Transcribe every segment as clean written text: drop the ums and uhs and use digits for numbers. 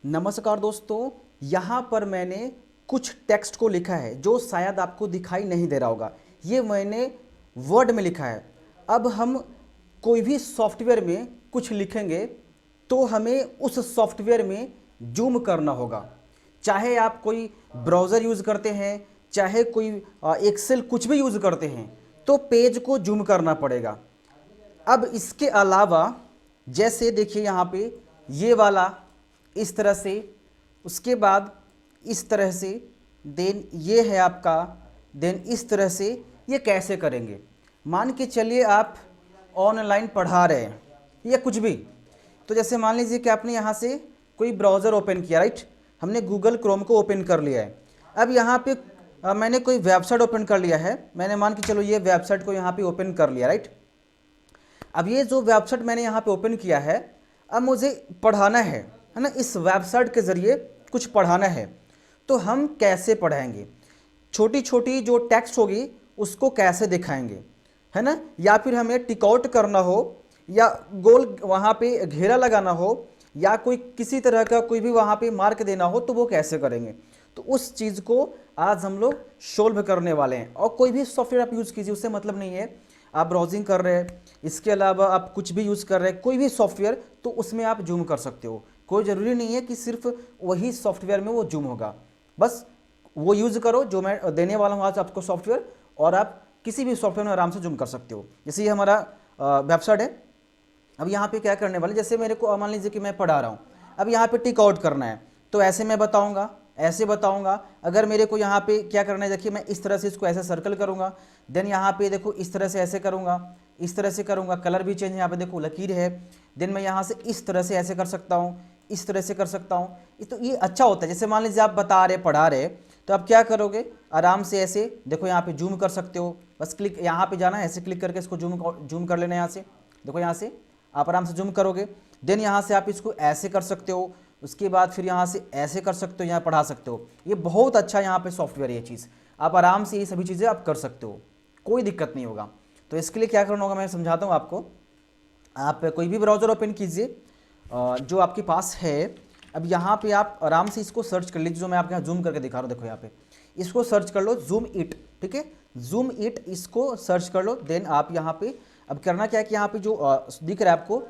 नमस्कार दोस्तों, यहाँ पर मैंने कुछ टेक्स्ट को लिखा है जो शायद आपको दिखाई नहीं दे रहा होगा। ये मैंने वर्ड में लिखा है। अब हम कोई भी सॉफ्टवेयर में कुछ लिखेंगे तो हमें उस सॉफ्टवेयर में जूम करना होगा। चाहे आप कोई ब्राउज़र यूज़ करते हैं, चाहे कोई एक्सेल कुछ भी यूज़ करते हैं, तो पेज को जूम करना पड़ेगा। अब इसके अलावा जैसे देखिए यहाँ पे ये वाला इस तरह से, उसके बाद इस तरह से, देन ये है आपका, देन इस तरह से। ये कैसे करेंगे? मान के चलिए आप ऑनलाइन पढ़ा रहे हैं या कुछ भी, तो जैसे मान लीजिए कि आपने यहाँ से कोई ब्राउज़र ओपन किया, राइट। हमने गूगल क्रोम को ओपन कर लिया है। अब यहाँ पे मैंने कोई वेबसाइट ओपन कर लिया है। मैंने मान के चलो ये वेबसाइट को यहाँ पे ओपन कर लिया, राइट। अब ये जो वेबसाइट मैंने यहाँ पे ओपन किया है, अब मुझे पढ़ाना है ना, इस वेबसाइट के ज़रिए कुछ पढ़ाना है। तो हम कैसे पढ़ाएंगे? छोटी छोटी जो टेक्स्ट होगी उसको कैसे दिखाएंगे, है ना? या फिर हमें टिक आउट करना हो, या गोल वहाँ पे घेरा लगाना हो, या कोई किसी तरह का कोई भी वहाँ पे मार्क देना हो, तो वो कैसे करेंगे? तो उस चीज़ को आज हम लोग सोल्व करने वाले हैं। और कोई भी सॉफ्टवेयर आप यूज़ कीजिए, उससे मतलब नहीं है। आप ब्राउजिंग कर रहे हैं, इसके अलावा आप कुछ भी यूज़ कर रहे हैं, कोई भी सॉफ्टवेयर, तो उसमें आप जूम कर सकते हो। कोई ज़रूरी नहीं है कि सिर्फ वही सॉफ्टवेयर में वो जूम होगा। बस वो यूज़ करो जो मैं देने वाला हूँ आज आपको सॉफ्टवेयर, और आप किसी भी सॉफ्टवेयर में आराम से जूम कर सकते हो। जैसे ये हमारा वेबसाइट है। अब यहाँ पे क्या करने वाले, जैसे मेरे को मान लीजिए कि मैं पढ़ा रहा हूँ, अब यहाँ पे टिक आउट करना है, तो ऐसे मैं बताऊँगा, ऐसे बताऊँगा। अगर मेरे को यहाँ पे क्या करना है, देखिए मैं इस तरह से इसको ऐसे सर्कल करूँगा, देन यहाँ पे देखो इस तरह से ऐसे करूँगा, इस तरह से करूँगा, कलर भी चेंज, यहाँ पे देखो लकीर है। देन मैं यहाँ से इस तरह से ऐसे कर सकता हूँ, इस तरह से कर सकता हूँ। तो ये अच्छा होता है। जैसे मान लीजिए आप बता रहे, पढ़ा रहे, तो आप क्या करोगे, आराम से ऐसे देखो यहाँ पे जूम कर सकते हो। बस क्लिक यहाँ पे जाना है, ऐसे क्लिक करके इसको जूम कर लेना है। यहाँ से देखो, यहाँ से आप आराम से जूम करोगे। देन यहाँ से आप इसको ऐसे कर सकते हो, उसके बाद फिर यहाँ से ऐसे कर सकते हो, यहाँ पढ़ा सकते हो। ये बहुत अच्छा यहाँ पे सॉफ्टवेयर है। ये चीज़ आप आराम से ये सभी चीज़ें आप कर सकते हो, कोई दिक्कत नहीं होगा। तो इसके लिए क्या करना होगा मैं समझाता हूँ आपको। आप कोई भी ब्राउज़र ओपन कीजिए जो आपके पास है। अब यहाँ पे आप आराम से इसको सर्च कर लीजिए, जो मैं आपके यहाँ जूम करके दिखा रहा हूँ। देखो यहाँ पे इसको सर्च कर लो, जूम इट, ठीक है, जूम इट, इसको सर्च कर लो। देन आप यहाँ पे अब करना क्या है कि यहाँ पे जो दिख रहा है आपको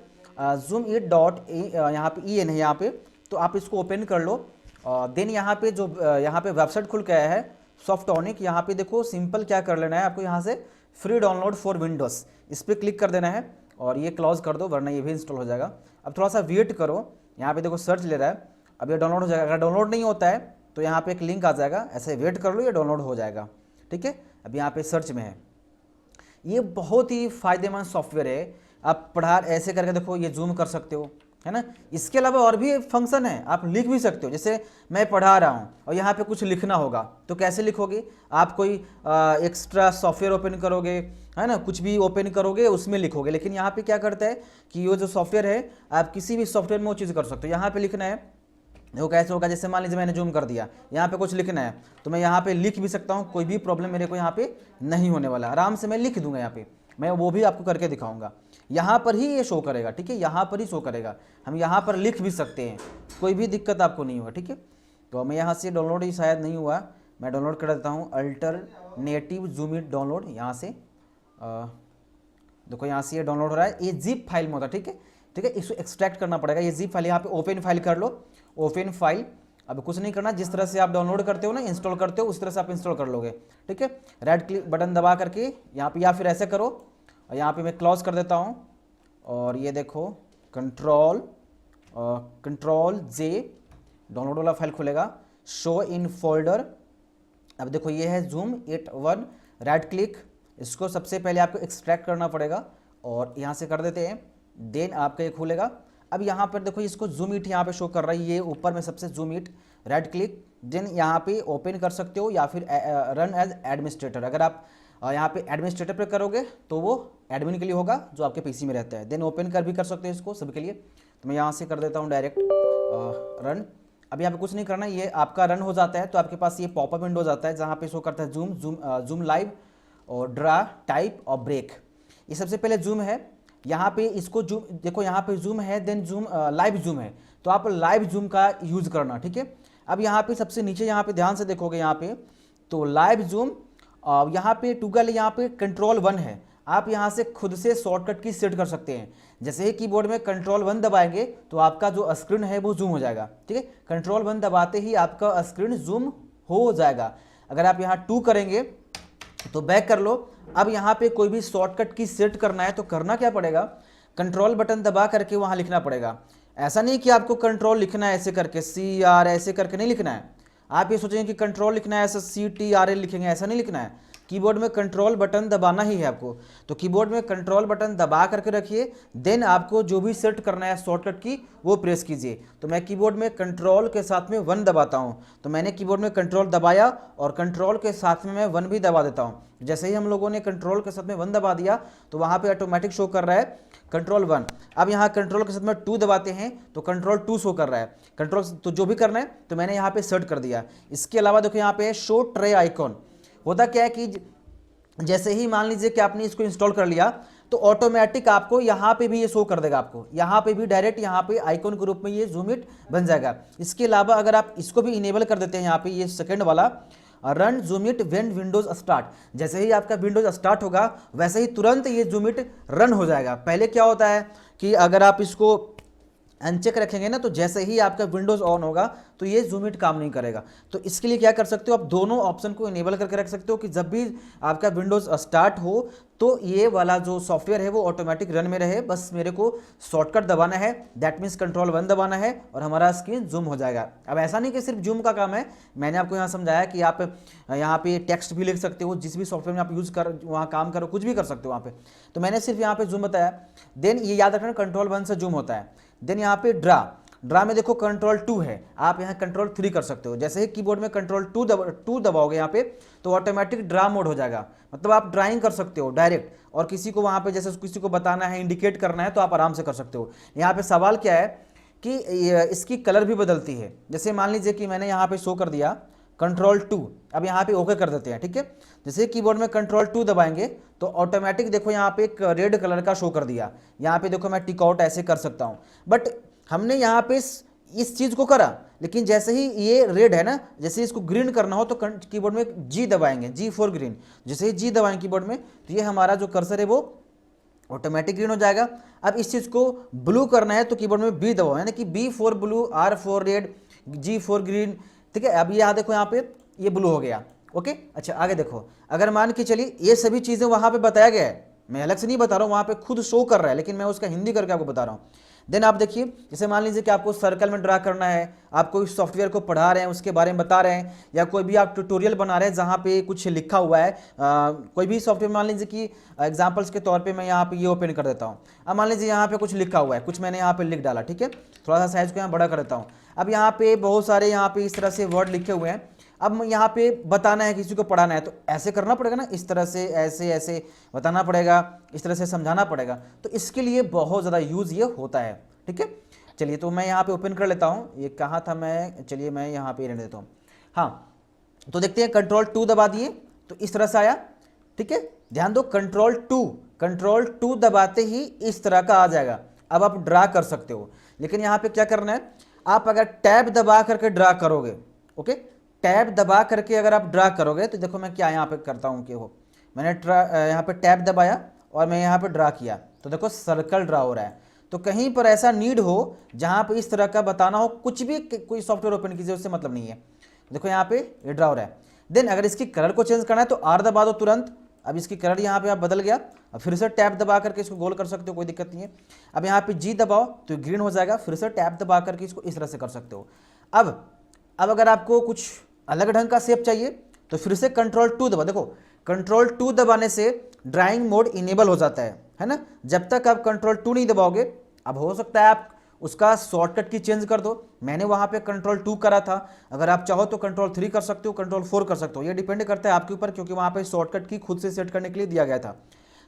जूम इट डॉट यहाँ पे EN है यहाँ पे, तो आप इसको ओपन कर लो। देन यहाँ पे जो यहाँ पे वेबसाइट खुल के आया है सॉफ्टोनिक, यहाँ पे देखो सिंपल क्या कर लेना है आपको, यहाँ से फ्री डाउनलोड फॉर विंडोज़, इस पर क्लिक कर देना है और ये क्लोज कर दो, वरना ये भी इंस्टॉल हो जाएगा। अब थोड़ा सा वेट करो, यहाँ पे देखो सर्च ले रहा है, अब ये डाउनलोड हो जाएगा। अगर डाउनलोड नहीं होता है तो यहाँ पे एक लिंक आ जाएगा, ऐसे वेट कर लो, ये डाउनलोड हो जाएगा, ठीक है। अब यहाँ पे सर्च में है। ये बहुत ही फ़ायदेमंद सॉफ्टवेयर है। आप पढ़ा ऐसे करके देखो, ये जूम कर सकते हो, है ना। इसके अलावा और भी फंक्शन है, आप लिख भी सकते हो। जैसे मैं पढ़ा रहा हूँ और यहाँ पे कुछ लिखना होगा, तो कैसे लिखोगे? आप कोई एक्स्ट्रा सॉफ्टवेयर ओपन करोगे, है ना, कुछ भी ओपन करोगे उसमें लिखोगे। लेकिन यहाँ पे क्या करता है कि ये जो सॉफ्टवेयर है, आप किसी भी सॉफ्टवेयर में वो चीज़ कर सकते हो। यहाँ पे लिखना है, देखो कैसे होगा। जैसे मान लीजिए मैंने जूम कर दिया, यहाँ पे कुछ लिखना है, तो मैं यहाँ पे लिख भी सकता हूँ, कोई भी प्रॉब्लम मेरे को यहाँ पे नहीं होने वाला। आराम से मैं लिख दूंगा यहाँ पे, मैं वो भी आपको करके दिखाऊंगा। यहाँ पर ही ये शो करेगा, ठीक है, यहाँ पर ही शो करेगा। हम यहाँ पर लिख भी सकते हैं, कोई भी दिक्कत आपको नहीं होगा, ठीक है। तो मैं यहाँ से डाउनलोड ही शायद नहीं हुआ, मैं डाउनलोड कर देता हूँ, अल्टरनेटिव जूम इट डाउनलोड। यहाँ से देखो, यहाँ से ये डाउनलोड हो रहा है। ये जिप फाइल में होता है, ठीक है, ठीक है। इसको एक्सट्रैक्ट करना पड़ेगा। ये जिप फाइल, यहाँ पे ओपन फाइल कर लो, ओपन फाइल। अब कुछ नहीं करना, जिस तरह से आप डाउनलोड करते हो ना, इंस्टॉल करते हो, उस तरह से आप इंस्टॉल कर लोगे, ठीक है। राइट क्लिक बटन दबा करके यहाँ पे, या फिर ऐसे करो, और यहाँ पे मैं क्लोज कर देता हूँ। और ये देखो कंट्रोल J, डाउनलोड वाला फाइल खुलेगा, शो इन फोल्डर। अब देखो ये है जूम इट 1, राइट क्लिक, इसको सबसे पहले आपको एक्सट्रैक्ट करना पड़ेगा और यहाँ से कर देते हैं। देन आपका ये खुलेगा। अब यहाँ पर देखो, इसको जूम इट यहाँ पे शो कर रहा है, ये ऊपर में सबसे zoom it, right click. Then यहाँ पे ओपन कर सकते हो, या फिर रन एज एडमिनिस्ट्रेटर। अगर आप यहाँ पे एडमिनिस्ट्रेटर पे करोगे तो वो एडमिन के लिए होगा जो आपके पीसी में रहता है। देन ओपन कर भी कर सकते हो इसको सभी के लिए। तो मैं यहाँ से कर देता हूँ डायरेक्ट रन। अब यहाँ पे कुछ नहीं करना, ये आपका रन हो जाता है तो आपके पास ये पॉपअप विंडो जाता है, जहाँ पे शो करता है जूम लाइव और ड्रा, टाइप और ब्रेक। ये सबसे पहले जूम है, यहाँ पे इसको जूम देखो, यहाँ पे जूम है, देन जूम लाइव जूम है। तो आप लाइव जूम का यूज़ करना, ठीक है। अब यहाँ पे सबसे नीचे यहाँ पे ध्यान से देखोगे यहाँ पे, तो लाइव जूम यहाँ पे टूगल यहाँ पे कंट्रोल 1 है। आप यहाँ से खुद से शॉर्टकट की सेट कर सकते हैं। जैसे ही कीबोर्ड में कंट्रोल 1 दबाएंगे तो आपका जो स्क्रीन है वो जूम हो जाएगा, ठीक है। कंट्रोल 1 दबाते ही आपका स्क्रीन जूम हो जाएगा। अगर आप यहाँ 2 करेंगे तो बैक कर लो। अब यहाँ पे कोई भी शॉर्टकट की सेट करना है तो करना क्या पड़ेगा, कंट्रोल बटन दबा करके वहाँ लिखना पड़ेगा। ऐसा नहीं कि आपको कंट्रोल लिखना है ऐसे करके CR ऐसे करके नहीं लिखना है। आप ये सोचेंगे कि कंट्रोल लिखना है ऐसा CTRL लिखेंगे, ऐसा नहीं लिखना है। कीबोर्ड में कंट्रोल बटन दबाना ही है आपको। तो कीबोर्ड में कंट्रोल बटन दबा करके रखिए, देन आपको जो भी सेट करना है शॉर्टकट की वो प्रेस कीजिए। तो मैं कीबोर्ड में कंट्रोल के साथ में 1 दबाता हूं। तो मैंने कीबोर्ड में कंट्रोल दबाया और कंट्रोल के साथ में मैं 1 भी दबा देता हूं। जैसे ही हम लोगों ने कंट्रोल के साथ में 1 दबा दिया तो वहां पे ऑटोमेटिक शो कर रहा है कंट्रोल 1। अब यहाँ कंट्रोल के साथ में 2 दबाते हैं तो कंट्रोल 2 शो कर रहा है। कंट्रोल तो जो भी करना है तो मैंने यहाँ पे सेट कर दिया। इसके अलावा देखो यहाँ पे शो ट्रे आइकॉन। होता क्या है कि जैसे ही मान लीजिए कि आपने इसको इंस्टॉल कर लिया तो ऑटोमेटिक आपको यहाँ पे भी ये शो कर देगा। आपको यहाँ पे भी डायरेक्ट यहाँ पे आइकॉन के रूप में ये जूम इट बन जाएगा। इसके अलावा अगर आप इसको भी इनेबल कर देते हैं, यहाँ पे ये सेकंड वाला run zoom it when Windows start, जैसे ही आपका विंडोज स्टार्ट होगा वैसे ही तुरंत ये जूम इट रन हो जाएगा। पहले क्या होता है कि अगर आप इसको अनचेक रखेंगे ना तो जैसे ही आपका विंडोज ऑन होगा तो ये जूम इट काम नहीं करेगा। तो इसके लिए क्या कर सकते हो, आप दोनों ऑप्शन को इनेबल करके रख सकते हो कि जब भी आपका विंडोज स्टार्ट हो तो ये वाला जो सॉफ्टवेयर है वो ऑटोमेटिक रन में रहे। बस मेरे को शॉर्टकट दबाना है, दैट मीन्स कंट्रोल 1 दबाना है और हमारा स्क्रीन जूम हो जाएगा। अब ऐसा नहीं कि सिर्फ जूम का काम है, मैंने आपको यहाँ समझाया कि आप यहाँ पे टेक्स्ट भी लिख सकते हो, जिस भी सॉफ्टवेयर में आप यूज़ कर वहाँ काम करो, कुछ भी कर सकते हो वहाँ पे। तो मैंने सिर्फ यहाँ पे जूम बताया। देन ये याद रखना कंट्रोल 1 से जूम होता है। देन यहाँ पे ड्रा में देखो कंट्रोल 2 है, आप यहाँ कंट्रोल 3 कर सकते हो। जैसे ही कीबोर्ड में कंट्रोल 2 दबाओगे यहाँ पे तो ऑटोमेटिक ड्रा मोड हो जाएगा। मतलब आप ड्राइंग कर सकते हो डायरेक्ट, और किसी को वहाँ पे जैसे किसी को बताना है, इंडिकेट करना है तो आप आराम से कर सकते हो। यहाँ पे सवाल क्या है कि इसकी कलर भी बदलती है। जैसे मान लीजिए कि मैंने यहाँ पे शो कर दिया कंट्रोल 2, अब यहाँ पे ओके कर देते हैं, ठीक है। जैसे कीबोर्ड में कंट्रोल 2 दबाएंगे तो ऑटोमेटिक देखो यहाँ पे एक रेड कलर का शो कर दिया। यहाँ पे देखो मैं टिक आउट ऐसे कर सकता हूँ, बट हमने यहाँ पे इस चीज़ को करा, लेकिन जैसे ही ये रेड है ना, जैसे इसको ग्रीन करना हो तो कीबोर्ड में G दबाएंगे, G फॉर ग्रीन। जैसे ही G दबाएंगे कीबोर्ड में तो ये हमारा जो कर्सर है वो ऑटोमेटिक ग्रीन हो जाएगा। अब इस चीज़ को ब्लू करना है तो कीबोर्ड में B दबाओ, यानी कि B for blue, R for red, G for green, ठीक है। अब यहाँ देखो यहाँ पे ये ब्लू हो गया, ओके। अच्छा आगे देखो, अगर मान के चलिए ये सभी चीज़ें वहाँ पे बताया गया है, मैं अलग से नहीं बता रहा हूँ, वहाँ पे खुद शो कर रहा है, लेकिन मैं उसका हिंदी करके आपको बता रहा हूँ। देन आप देखिए, जैसे मान लीजिए कि आपको सर्कल में ड्रा करना है, आप कोई सॉफ्टवेयर को पढ़ा रहे हैं, उसके बारे में बता रहे हैं, या कोई भी आप ट्यूटोरियल बना रहे हैं जहाँ पे कुछ लिखा हुआ है, कोई भी सॉफ्टवेयर मान लीजिए कि एग्जांपल्स के तौर पे मैं यहाँ पे ये ओपन कर देता हूँ। अब मान लीजिए यहाँ पे कुछ लिखा हुआ है, कुछ मैंने यहाँ पे लिख डाला, ठीक है। थोड़ा सा साइज को यहाँ बड़ा कर देता हूँ। अब यहाँ पे बहुत सारे यहाँ पे इस तरह से वर्ड लिखे हुए हैं। अब यहाँ पे बताना है, किसी को पढ़ाना है तो ऐसे करना पड़ेगा ना, इस तरह से ऐसे ऐसे बताना पड़ेगा, इस तरह से समझाना पड़ेगा। तो इसके लिए बहुत ज़्यादा यूज़ ये होता है, ठीक है। चलिए तो मैं यहाँ पे ओपन कर लेता हूँ, ये कहाँ था मैं, चलिए मैं यहाँ पे रहने देता हूँ। हाँ, तो देखते हैं कंट्रोल 2 दबा दिए तो इस तरह से आया, ठीक है। ध्यान दो, कंट्रोल 2 दबाते ही इस तरह का आ जाएगा। अब आप ड्रा कर सकते हो, लेकिन यहाँ पे क्या करना है, आप अगर टैब दबा करके ड्रा करोगे, ओके, टैब दबा करके अगर आप ड्रा करोगे तो देखो मैं क्या यहाँ पे करता हूँ कि हो, मैंने यहाँ पे टैब दबाया और मैं यहाँ पे ड्रा किया तो देखो सर्कल ड्रा हो रहा है। तो कहीं पर ऐसा नीड हो जहाँ पे इस तरह का बताना हो, कुछ भी कोई सॉफ्टवेयर ओपन कीजिए, उससे मतलब नहीं है। देखो यहाँ पे ये ड्रा हो रहा है। देन अगर इसकी कलर को चेंज करना है तो R दबा दो तुरंत। अब इसकी कलर यहाँ पे आप बदल गया, अब फिर से टैब दबा करके इसको गोल कर सकते हो, कोई दिक्कत नहीं है। अब यहाँ पे G दबाओ तो ग्रीन हो जाएगा, फिर से टैब दबा करके इसको इस तरह से कर सकते हो। अब अगर आपको कुछ अलग ढंग का शेप चाहिए तो फिर से कंट्रोल 2 दबा, देखो कंट्रोल 2 दबाने से ड्राइंग मोड इनेबल हो जाता है ना। जब तक आप कंट्रोल 2 नहीं दबाओगे, अब हो सकता है आप उसका शॉर्टकट की चेंज कर दो। मैंने वहाँ पे कंट्रोल 2 करा था, अगर आप चाहो तो कंट्रोल 3 कर सकते हो, कंट्रोल 4 कर सकते हो, ये डिपेंड करता है आपके ऊपर, क्योंकि वहाँ पे शॉर्टकट की खुद से सेट करने के लिए दिया गया था।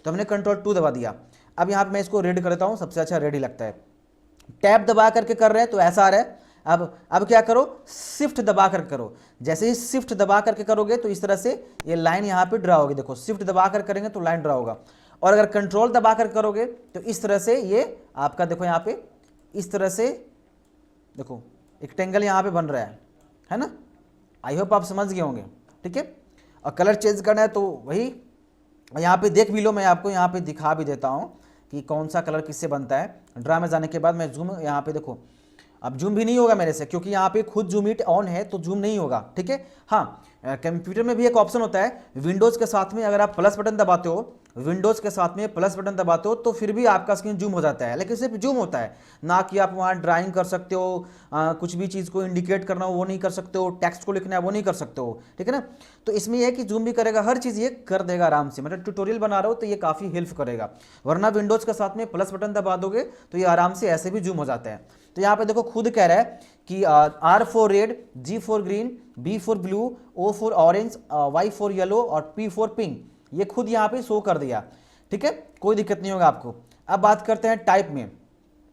तो हमने कंट्रोल 2 दबा दिया। अब यहाँ पे मैं इसको रेड कर देता हूँ, सबसे अच्छा रेड ही लगता है। टैब दबा करके कर रहे हैं तो ऐसा आ रहा है। अब क्या करो, शिफ्ट दबा कर करो। जैसे ही शिफ्ट दबा करके करोगे तो इस तरह से ये लाइन यहाँ पे ड्रा होगी। देखो शिफ्ट दबा कर करेंगे तो लाइन ड्रा होगा, और अगर कंट्रोल दबा कर करोगे तो इस तरह से ये आपका देखो यहाँ पे इस तरह से देखो एक ट्रेंगल यहाँ पे बन रहा है ना, आई होप आप समझ गए होंगे, ठीक है। और कलर चेंज करना है तो वही यहाँ पे देख भी लो, मैं आपको यहाँ पे दिखा भी देता हूँ कि कौन सा कलर किससे बनता है। ड्रा में जाने के बाद मैं जूम, यहाँ पे देखो अब जूम भी नहीं होगा मेरे से, क्योंकि यहाँ पे खुद जूम इट ऑन है तो जूम नहीं होगा, ठीक है। हाँ, कंप्यूटर में भी एक ऑप्शन होता है विंडोज़ के साथ में, अगर आप प्लस बटन दबाते हो, विंडोज़ के साथ में प्लस बटन दबाते हो तो फिर भी आपका स्क्रीन जूम हो जाता है, लेकिन सिर्फ जूम होता है ना कि आप वहाँ ड्राइंग कर सकते हो, कुछ भी चीज़ को इंडिकेट करना हो वो नहीं कर सकते हो, टेक्स्ट को लिखना है वो नहीं कर सकते हो, ठीक है ना। तो इसमें यह है कि जूम भी करेगा, हर चीज़ ये कर देगा आराम से, मतलब ट्यूटोरियल बना रहा हो तो ये काफ़ी हेल्प करेगा। वरना विंडोज़ के साथ में प्लस बटन दबा दोगे तो ये आराम से ऐसे भी जूम हो जाता है। तो यहाँ पे देखो खुद कह रहा है कि R for red, G for green, B for blue, O for orange, Y for yellow और P फॉर पिंक, ये खुद यहाँ पे शो कर दिया, ठीक है, कोई दिक्कत नहीं होगा आपको। अब बात करते हैं टाइप में,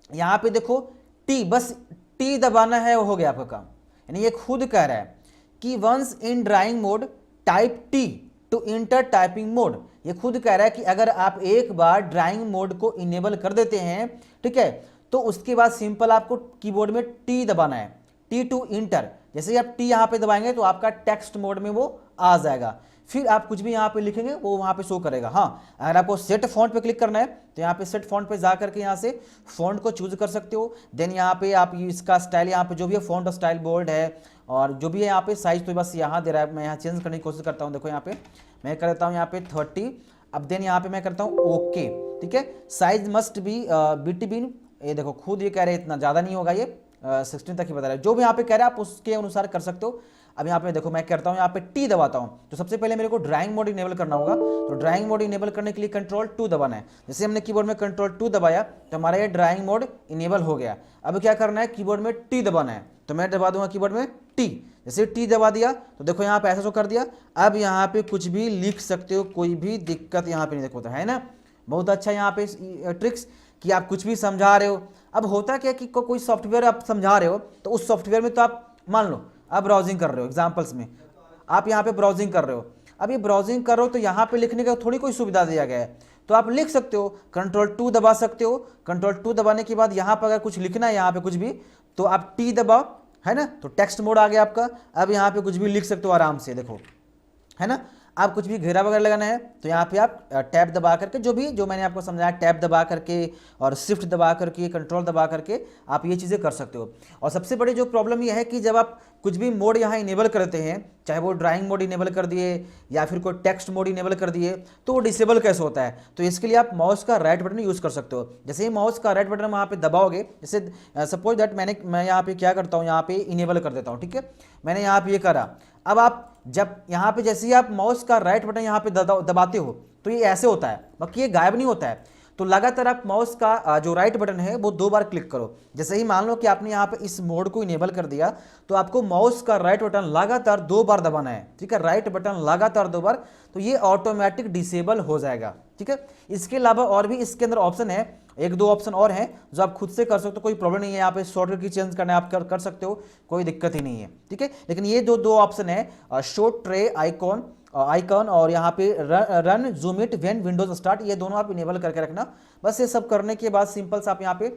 यहाँ पे देखो T, बस T दबाना है वो हो गया आपका काम। यानी ये खुद कह रहा है कि once in drawing mode type T to enter typing mode, ये खुद कह रहा है कि अगर आप एक बार ड्राइंग मोड को इनेबल कर देते हैं, ठीक है, तो उसके बाद सिंपल आपको कीबोर्ड में टी दबाना है, टी टू इंटर। जैसे ही आप टी यहाँ पे दबाएंगे तो आपका टेक्स्ट मोड में वो आ जाएगा, फिर आप कुछ भी यहाँ पे लिखेंगे वो वहाँ पे शो करेगा। हाँ, अगर आपको सेट फॉन्ट पे क्लिक करना है तो यहाँ पे सेट फॉन्ट पे जा करके यहाँ से फॉन्ट को चूज कर सकते हो। देन यहाँ पे आप इसका स्टाइल, यहाँ पे जो भी है फॉन्ट स्टाइल बोल्ड है और जो भी है यहाँ पे साइज तो बस यहाँ दे रहा है, मैं यहाँ चेंज करने की कोशिश करता हूँ। देखो यहाँ पे मैं कर देता हूँ यहाँ पे 30, अब देन यहाँ पे मैं करता हूँ ओके, ठीक है। साइज मस्ट बी बिटवीन, ये देखो खुद ये कह रहे हैं इतना ज़्यादा नहीं होगा, ये 16 तक ही बता रहा है, जो भी यहाँ पे कह रहा है आप उसके अनुसार कर सकते हो। अब यहाँ पे देखो मैं करता हूँ यहाँ पे टी दबाता हूँ, तो सबसे पहले मेरे को ड्राइंग मोड इनेबल करना होगा, तो ड्राइंग मोड इनेबल करने के लिए कंट्रोल 2 दबाना है। जैसे हमने कीबोर्ड में कंट्रोल 2 दबाया तो हमारा ये ड्राइंग मोड इनेबल हो गया। अब क्या करना है, कीबोर्ड में टी दबाना है, तो मैं दबा दूंगा कीबोर्ड में टी। जैसे टी दबा दिया तो देखो यहाँ पे ऐसा शो कर दिया। अब यहाँ पे कुछ भी लिख सकते हो, कोई भी दिक्कत यहाँ पे नहीं देखो, है ना। बहुत अच्छा यहाँ पे ट्रिक्स कि आप कुछ भी समझा रहे हो। अब होता क्या कि कोई सॉफ्टवेयर आप समझा रहे हो तो उस सॉफ्टवेयर में तो आप मान लो आप ब्राउजिंग कर रहे हो, एग्जांपल्स में आप यहाँ पे ब्राउजिंग कर रहे हो, अब ये ब्राउजिंग कर रहे हो तो यहाँ पे लिखने का थोड़ी कोई सुविधा दिया गया है, तो आप लिख सकते हो, कंट्रोल 2 दबा सकते हो। कंट्रोल 2 दबाने के बाद यहाँ पर अगर कुछ लिखना है यहाँ पे कुछ भी, तो आप टी दबाओ, है ना, तो टेक्स्ट मोड आ गया आपका। अब यहाँ पे कुछ भी लिख सकते हो आराम से, देखो, है ना। आप कुछ भी घेरा वगैरह लगाना है तो यहाँ पे आप टैब दबा करके, जो मैंने आपको समझाया, टैब दबा करके और शिफ्ट दबा करके, कंट्रोल दबा करके आप ये चीज़ें कर सकते हो। और सबसे बड़ी जो प्रॉब्लम ये है कि जब आप कुछ भी मोड यहाँ इनेबल करते हैं, चाहे वो ड्राइंग मोड इनेबल कर दिए या फिर कोई टेक्स्ट मोड इनेबल कर दिए, तो वो डिसेबल कैसे होता है। तो इसके लिए आप माउस का राइट बटन यूज़ कर सकते हो। जैसे ही माउस का राइट बटन वहाँ पे दबाओगे, जैसे सपोज दैट मैं यहाँ पे क्या करता हूँ, यहाँ पे इनेबल कर देता हूँ, ठीक है, मैंने यहाँ पे ये करा। अब आप जब यहाँ पे जैसे ही आप माउस का राइट बटन यहाँ पे दबाते हो तो ये ऐसे होता है, बाकी ये गायब नहीं होता है। तो लगातार आप माउस का जो राइट बटन है वो 2 बार क्लिक करो। जैसे ही मान लो कि आपने यहाँ पे इस मोड को इनेबल कर दिया तो आपको माउस का राइट बटन लगातार 2 बार दबाना है, ठीक है, राइट बटन लगातार 2 बार, तो ये ऑटोमेटिक डिसेबल हो जाएगा, ठीक है। इसके अलावा और भी इसके अंदर ऑप्शन है, 1-2 ऑप्शन और हैं जो आप खुद से कर सकते हो, कोई प्रॉब्लम नहीं है। यहाँ पे शॉर्टकट की चेंज करना है आप कर सकते हो, कोई दिक्कत ही नहीं है, ठीक है। लेकिन ये जो 2 ऑप्शन है, शो ट्रे आइकॉन और यहाँ पे run zoom it when Windows start, ये दोनों आप इनेबल करके रखना। बस ये सब करने के बाद सिंपल से आप यहाँ पे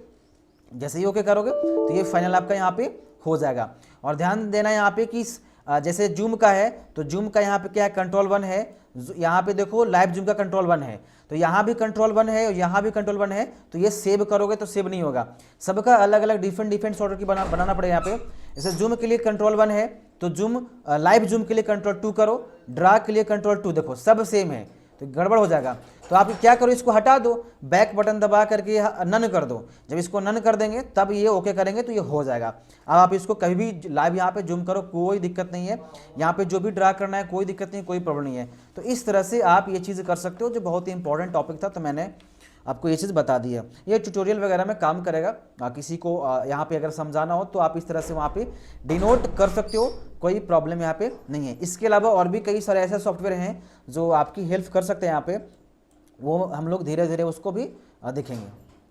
जैसे ही ओके करोगे तो ये फाइनल आपका यहाँ पे हो जाएगा। और ध्यान देना यहाँ पे कि जैसे जूम का है तो जूम का यहाँ पे क्या है, कंट्रोल 1 है, यहाँ पे देखो लाइव जूम का कंट्रोल 1 है, तो यहाँ भी कंट्रोल 1 है और यहाँ भी कंट्रोल 1 है, तो ये सेव करोगे तो सेव नहीं होगा। सबका अलग अलग डिफरेंट शॉर्टकट की बनाना पड़ेगा। यहाँ पे जैसे जूम के लिए कंट्रोल 1 है तो जूम लाइव जूम के लिए कंट्रोल 2 करो, ड्रा के लिए कंट्रोल 2, देखो सब सेम है तो गड़बड़ हो जाएगा। तो आप क्या करो, इसको हटा दो, बैक बटन दबा करके नन कर दो। जब इसको नन कर देंगे तब ये ओके करेंगे तो ये हो जाएगा। अब आप इसको कभी भी लाइव यहाँ पे जूम करो, कोई दिक्कत नहीं है, यहाँ पे जो भी ड्रा करना है कोई दिक्कत नहीं, कोई प्रॉब्लम नहीं है। तो इस तरह से आप ये चीज़ कर सकते हो, जो बहुत ही इंपॉर्टेंट टॉपिक था, तो मैंने आपको ये चीज़ बता दी है। ये ट्यूटोरियल वगैरह में काम करेगा, किसी को यहाँ पे अगर समझाना हो तो आप इस तरह से वहाँ पे डिनोट कर सकते हो, कोई प्रॉब्लम यहाँ पे नहीं है। इसके अलावा और भी कई सारे ऐसे सॉफ्टवेयर हैं जो आपकी हेल्प कर सकते हैं यहाँ पे, वो हम लोग धीरे धीरे उसको भी देखेंगे।